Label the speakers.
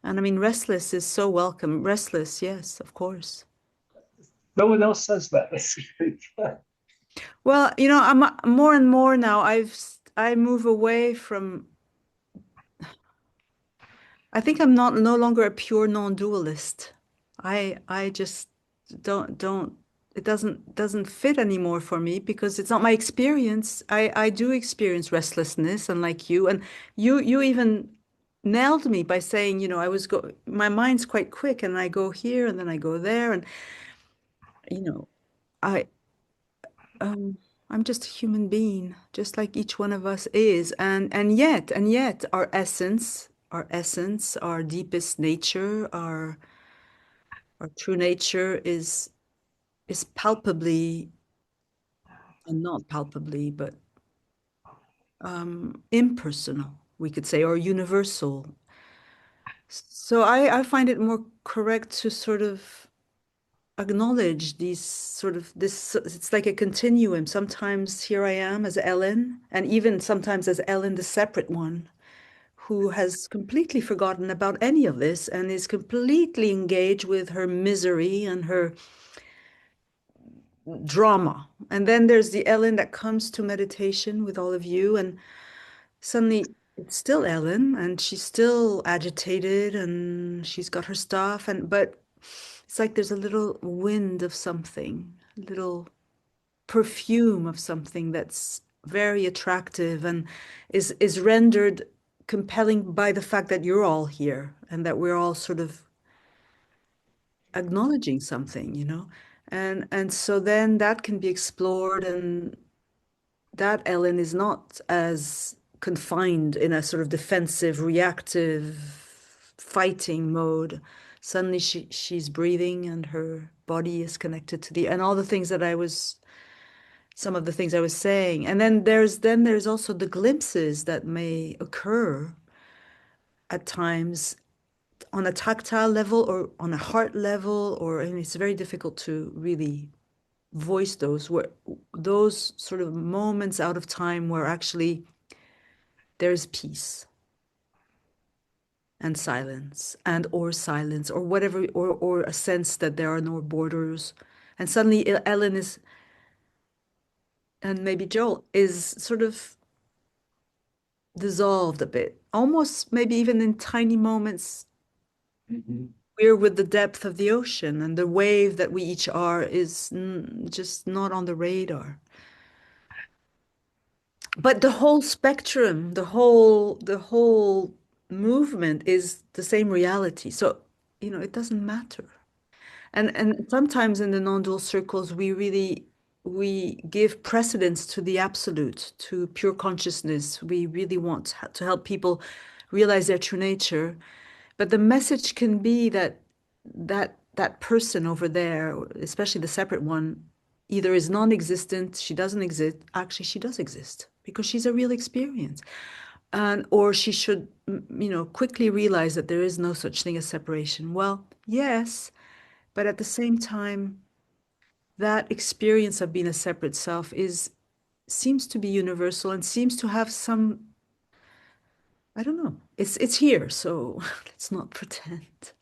Speaker 1: And I mean, restless is so welcome. Restless, yes, of course.
Speaker 2: No one else says that. That's really fun.
Speaker 1: Well, I'm more and more now. I move away from. I think I'm not no longer a pure non-dualist. I just don't. It doesn't fit anymore for me because it's not my experience. I do experience restlessness, and like you, and you even nailed me by saying, my mind's quite quick, and I go here and then I go there, and you know, I um I'm just a human being, just like each one of us is. And yet our essence, our deepest nature, our true nature is palpably, and not palpably, but impersonal, we could say, or universal. So I find it more correct to sort of acknowledge these sort of this, it's like a continuum. Sometimes here I am as Ellen, and even sometimes as Ellen, the separate one, who has completely forgotten about any of this and is completely engaged with her misery and her drama. And then there's the Ellen that comes to meditation with all of you, and suddenly it's still Ellen, and she's still agitated, and she's got her stuff, and but it's like there's a little wind of something, a little perfume of something that's very attractive and is rendered compelling by the fact that you're all here and that we're all sort of acknowledging something. And so then that can be explored, and that Ellen is not as confined in a sort of defensive, reactive, fighting mode. Suddenly she's breathing and her body is connected to the and all the things that I was some of the things I was saying. And then there's also the glimpses that may occur at times on a tactile level or on a heart level, and it's very difficult to really voice those sort of moments out of time where actually there's peace and silence or whatever, or a sense that there are no borders. And suddenly Ellen is, and maybe Joel is sort of dissolved a bit, almost maybe even in tiny moments.
Speaker 2: Mhm.
Speaker 1: We're with the depth of the ocean, and the wave that we each are is just not on the radar. But the whole spectrum, the whole movement is the same reality. So, it doesn't matter. And sometimes in the non-dual circles, we give precedence to the absolute, to pure consciousness. We really want to help people realize their true nature. But the message can be that person over there, especially the separate one, either is non-existent, she doesn't exist. Actually, she does exist because she's a real experience. And or she should, quickly realize that there is no such thing as separation. Well, yes, but at the same time, that experience of being a separate self is seems to be universal and seems to have some, I don't know. It's here, so let's not pretend.